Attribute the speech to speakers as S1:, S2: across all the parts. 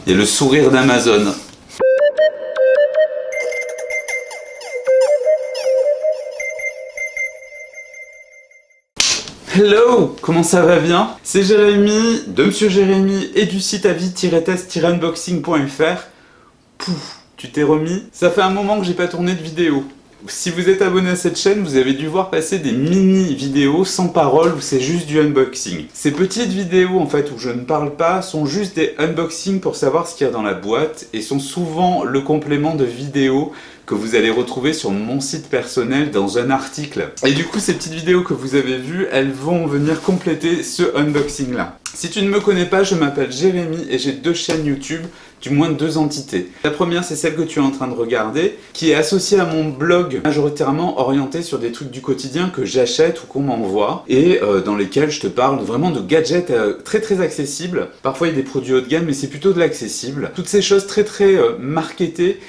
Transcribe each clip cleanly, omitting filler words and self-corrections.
S1: Il y a le sourire d'Amazon. Hello, comment ça va bien? C'est Jérémy, de Monsieur Jérémy et du site avis-test-unboxing.fr. Pouf, tu t'es remis? Ça fait un moment que j'ai pas tourné de vidéo. Si vous êtes abonné à cette chaîne, vous avez dû voir passer des mini-vidéos sans parole où c'est juste du unboxing. Ces petites vidéos en fait où je ne parle pas sont juste des unboxings pour savoir ce qu'il y a dans la boîte et sont souvent le complément de vidéos que vous allez retrouver sur mon site personnel dans un article. Et du coup, ces petites vidéos que vous avez vues, elles vont venir compléter ce unboxing-là. Si tu ne me connais pas, je m'appelle Jérémy et j'ai deux chaînes YouTube, du moins deux entités. La première, c'est celle que tu es en train de regarder, qui est associée à mon blog, majoritairement orienté sur des trucs du quotidien que j'achète ou qu'on m'envoie, et dans lesquels je te parle vraiment de gadgets très accessibles. Parfois, il y a des produits haut de gamme, mais c'est plutôt de l'accessible. Toutes ces choses très marketées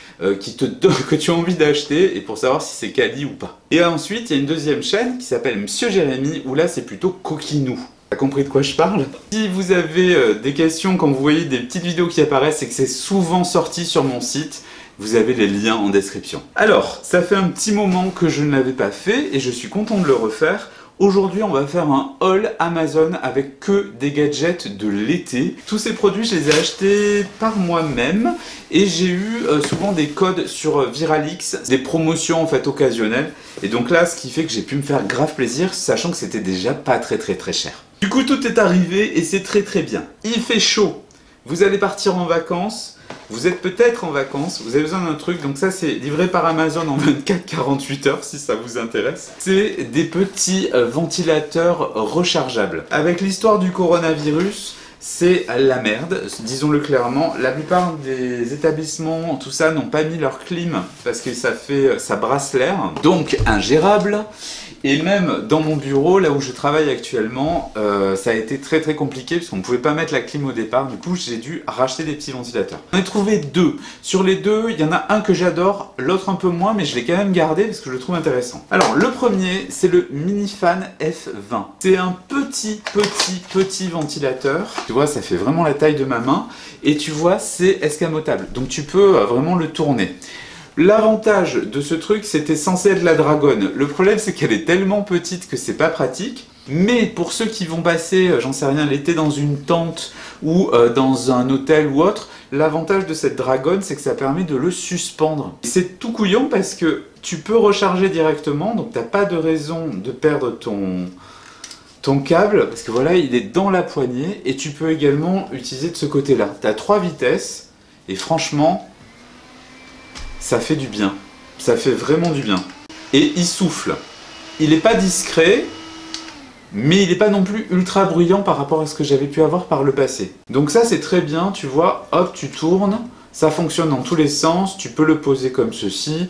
S1: qui te donnent, que tu as envie d'acheter, et pour savoir si c'est quali ou pas. Et ensuite, il y a une deuxième chaîne qui s'appelle Monsieur Jérémy, où là, c'est plutôt coquinou. T'as compris de quoi je parle? Si vous avez des questions quand vous voyez des petites vidéos qui apparaissent, c'est que c'est souvent sorti sur mon site. Vous avez les liens en description. Alors, ça fait un petit moment que je ne l'avais pas fait et je suis content de le refaire. Aujourd'hui, on va faire un haul Amazon avec que des gadgets de l'été. Tous ces produits, je les ai achetés par moi-même et j'ai eu souvent des codes sur Viralix, des promotions en fait occasionnelles. Et donc là, ce qui fait que j'ai pu me faire grave plaisir, sachant que c'était déjà pas très cher. Du coup, tout est arrivé et c'est très bien. Il fait chaud. Vous allez partir en vacances. Vous êtes peut-être en vacances, vous avez besoin d'un truc, donc ça c'est livré par Amazon en 24-48 heures si ça vous intéresse. C'est des petits ventilateurs rechargeables. Avec l'histoire du coronavirus, c'est la merde, disons-le clairement. La plupart des établissements, tout ça, n'ont pas mis leur clim parce que ça brasse l'air, donc ingérable. Et même dans mon bureau, là où je travaille actuellement, ça a été très compliqué parce qu'on ne pouvait pas mettre la clim au départ. Du coup, j'ai dû racheter des petits ventilateurs. J'en ai trouvé deux. Sur les deux, il y en a un que j'adore, l'autre un peu moins, mais je l'ai quand même gardé parce que je le trouve intéressant. Alors, le premier, c'est le Minifan F20. C'est un petit ventilateur. Tu vois, ça fait vraiment la taille de ma main. Et tu vois, c'est escamotable. Donc, tu peux vraiment le tourner. L'avantage de ce truc, c'était censé être la dragonne. Le problème, c'est qu'elle est tellement petite que c'est pas pratique. Mais pour ceux qui vont passer, j'en sais rien, l'été dans une tente ou dans un hôtel ou autre, l'avantage de cette dragonne, c'est que ça permet de le suspendre. C'est tout couillon parce que tu peux recharger directement, donc t'as pas de raison de perdre ton câble, parce que voilà, il est dans la poignée, et tu peux également utiliser de ce côté-là. T'as 3 vitesses, et franchement, ça fait du bien. Ça fait vraiment du bien. Et il souffle. Il n'est pas discret, mais il n'est pas non plus ultra bruyant par rapport à ce que j'avais pu avoir par le passé. Donc ça, c'est très bien. Tu vois, hop, tu tournes. Ça fonctionne dans tous les sens. Tu peux le poser comme ceci.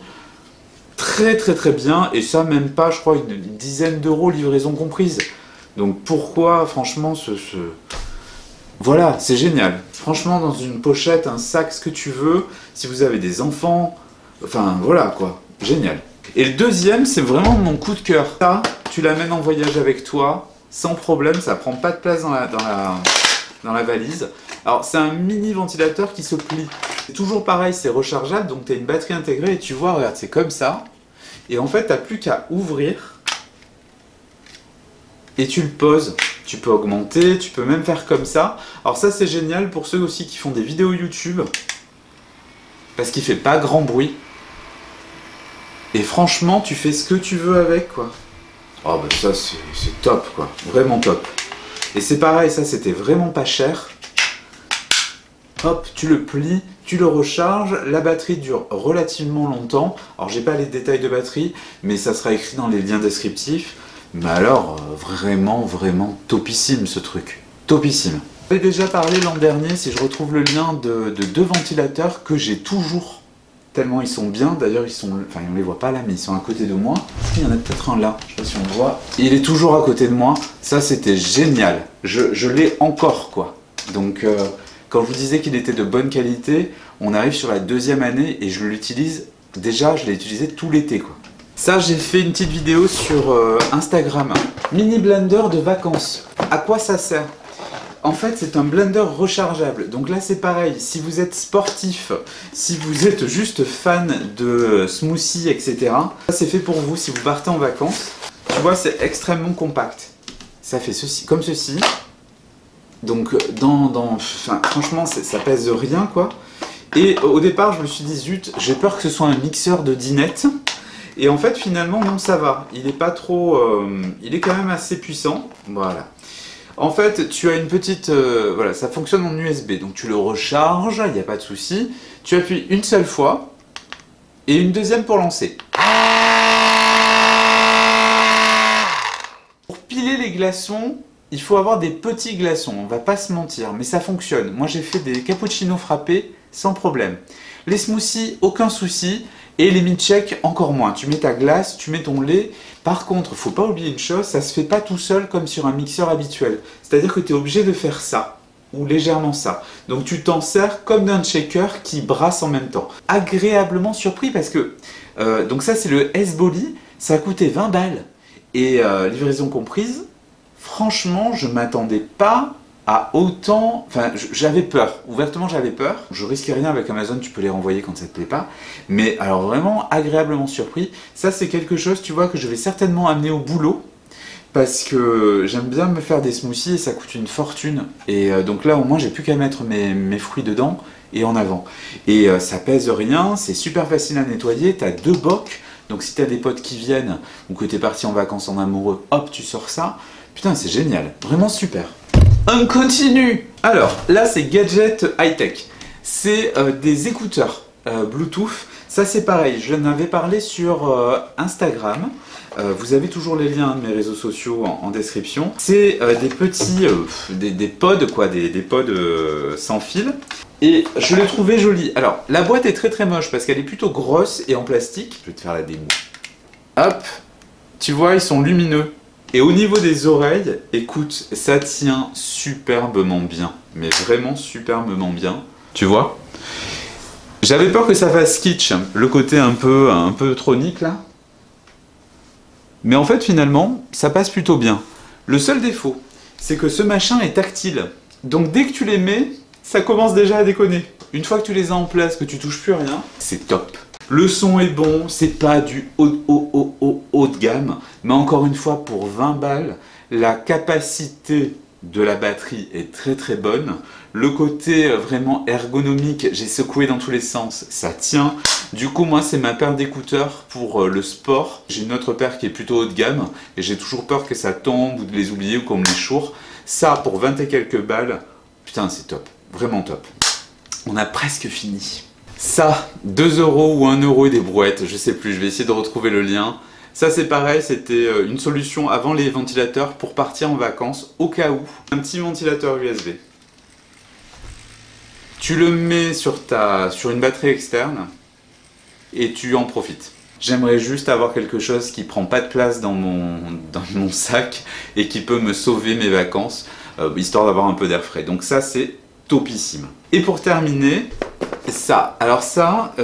S1: Très bien. Et ça, même pas, je crois, une dizaine d'euros, livraison comprise. Donc pourquoi, franchement, voilà, c'est génial. Franchement, dans une pochette, un sac, ce que tu veux, si vous avez des enfants, enfin voilà quoi, génial. Et le deuxième, c'est vraiment mon coup de cœur. Ça, tu l'amènes en voyage avec toi, sans problème, ça prend pas de place dans la valise. Alors, c'est un mini ventilateur qui se plie. C'est toujours pareil, c'est rechargeable, donc tu as une batterie intégrée et tu vois, regarde, c'est comme ça. Et en fait, tu n'as plus qu'à ouvrir et tu le poses. Tu peux augmenter, tu peux même faire comme ça. Alors ça, c'est génial pour ceux aussi qui font des vidéos YouTube. Parce qu'il fait pas grand bruit. Et franchement, tu fais ce que tu veux avec, quoi. Oh bah ça, c'est top, quoi. Vraiment top. Et c'est pareil, ça, c'était vraiment pas cher. Hop, tu le plies, tu le recharges. La batterie dure relativement longtemps. Alors, j'ai pas les détails de batterie, mais ça sera écrit dans les liens descriptifs. Mais alors, vraiment topissime ce truc. Topissime. J'avais déjà parlé l'an dernier, si je retrouve le lien, de deux ventilateurs que j'ai toujours. Tellement ils sont bien. D'ailleurs, enfin, on les voit pas là, mais ils sont à côté de moi. Il y en a peut-être un là, je sais pas si on le voit. Il est toujours à côté de moi. Ça, c'était génial. Je l'ai encore, quoi. Donc, quand je vous disais qu'il était de bonne qualité, on arrive sur la deuxième année et je l'utilise. Déjà, je l'ai utilisé tout l'été, quoi. Ça, j'ai fait une petite vidéo sur Instagram. Mini blender de vacances. À quoi ça sert? en fait, c'est un blender rechargeable. Donc là, c'est pareil. Si vous êtes sportif, si vous êtes juste fan de smoothies, etc., ça, c'est fait pour vous si vous partez en vacances. Tu vois, c'est extrêmement compact. Ça fait ceci, comme ceci. Donc, enfin, franchement, ça pèse rien, quoi. Et au départ, je me suis dit, zut, j'ai peur que ce soit un mixeur de dinette. Et en fait, finalement, non, ça va. Il est pas trop... il est quand même assez puissant. Voilà. En fait, tu as une petite... voilà, ça fonctionne en USB. Donc, tu le recharges, il n'y a pas de souci. Tu appuies une seule fois et une deuxième pour lancer. Pour piler les glaçons, il faut avoir des petits glaçons. On va pas se mentir, mais ça fonctionne. Moi, j'ai fait des cappuccinos frappés sans problème. Les smoothies, aucun souci. Et les milkshakes, encore moins. Tu mets ta glace, tu mets ton lait. Par contre, faut pas oublier une chose, ça se fait pas tout seul comme sur un mixeur habituel. C'est-à-dire que tu es obligé de faire ça, ou légèrement ça. Donc tu t'en sers comme d'un shaker qui brasse en même temps. Agréablement surpris parce que... donc ça c'est le S-Boli, ça a coûté 20 balles. Et livraison comprise, franchement, je m'attendais pas à autant... Enfin, j'avais peur. Ouvertement, j'avais peur. Je risquais rien avec Amazon, tu peux les renvoyer quand ça te plaît pas. Mais alors vraiment, agréablement surpris. Ça, c'est quelque chose, tu vois, que je vais certainement amener au boulot. Parce que j'aime bien me faire des smoothies et ça coûte une fortune. Et donc là, au moins, j'ai plus qu'à mettre mes fruits dedans et en avant. Et ça pèse rien, c'est super facile à nettoyer. Tu as 2 bocs. Donc si tu as des potes qui viennent ou que tu es parti en vacances en amoureux, hop, tu sors ça. Putain, c'est génial. Vraiment super. On continue. Alors, là, c'est gadget high-tech. C'est des écouteurs Bluetooth. Ça, c'est pareil. Je n'en avais parlé sur Instagram. Vous avez toujours les liens de mes réseaux sociaux en description. C'est des petits... des pods, quoi. Des pods sans fil. Et je l'ai trouvé joli. Alors, la boîte est très très moche parce qu'elle est plutôt grosse et en plastique. Je vais te faire la démo. Hop. Tu vois, ils sont lumineux. Et au niveau des oreilles, écoute, ça tient superbement bien. Mais vraiment superbement bien. Tu vois? J'avais peur que ça fasse kitsch, le côté un peu tronique là. Mais en fait, finalement, ça passe plutôt bien. Le seul défaut, c'est que ce machin est tactile. Donc dès que tu les mets, ça commence déjà à déconner. Une fois que tu les as en place, que tu touches plus rien, c'est top. Le son est bon, c'est pas du haut de gamme, mais encore une fois, pour 20 balles, la capacité de la batterie est très très bonne. Le côté vraiment ergonomique, j'ai secoué dans tous les sens, ça tient. Du coup, moi, c'est ma paire d'écouteurs pour le sport. J'ai une autre paire qui est plutôt haut de gamme, et j'ai toujours peur que ça tombe ou de les oublier ou qu'on me les choure. Ça, pour 20 et quelques balles, putain, c'est top, vraiment top. On a presque fini. Ça, 2 € ou 1 € et des brouettes, je sais plus, je vais essayer de retrouver le lien. Ça c'est pareil, c'était une solution avant les ventilateurs pour partir en vacances, au cas où. Un petit ventilateur USB. Tu le mets sur une batterie externe et tu en profites. J'aimerais juste avoir quelque chose qui prend pas de place dans mon sac et qui peut me sauver mes vacances, histoire d'avoir un peu d'air frais. Donc ça c'est topissime. Et pour terminer... ça, alors ça,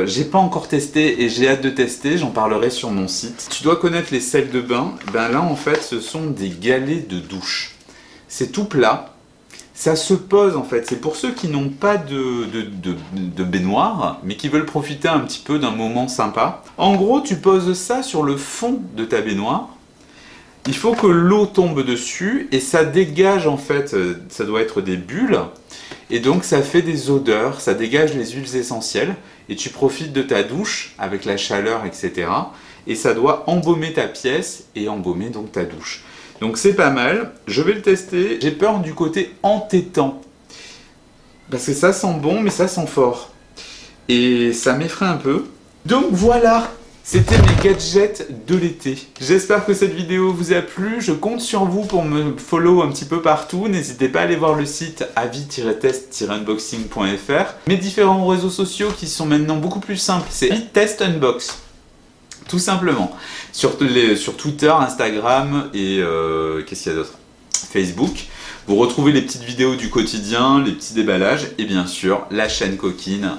S1: j'ai pas encore testé et j'ai hâte de tester, j'en parlerai sur mon site. Tu dois connaître les sels de bain, ben là en fait ce sont des galets de douche. C'est tout plat, ça se pose en fait, c'est pour ceux qui n'ont pas de baignoire, mais qui veulent profiter un petit peu d'un moment sympa. En gros, tu poses ça sur le fond de ta baignoire, il faut que l'eau tombe dessus et ça dégage en fait, ça doit être des bulles. Et donc ça fait des odeurs, ça dégage les huiles essentielles et tu profites de ta douche avec la chaleur, etc. Et ça doit embaumer ta pièce et embaumer donc ta douche. Donc c'est pas mal, je vais le tester. J'ai peur du côté entêtant. Parce que ça sent bon mais ça sent fort. Et ça m'effraie un peu. Donc voilà! C'était mes gadgets de l'été. J'espère que cette vidéo vous a plu. Je compte sur vous pour me follow un petit peu partout. N'hésitez pas à aller voir le site avis-test-unboxing.fr. Mes différents réseaux sociaux qui sont maintenant beaucoup plus simples, c'est avis-test-unbox. Tout simplement. Sur Twitter, Instagram et qu'est-ce qu'il y a d'autre ? Facebook. Vous retrouvez les petites vidéos du quotidien, les petits déballages et bien sûr la chaîne coquine.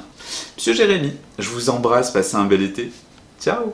S1: Monsieur Jérémy, je vous embrasse, passez un bel été. Ciao!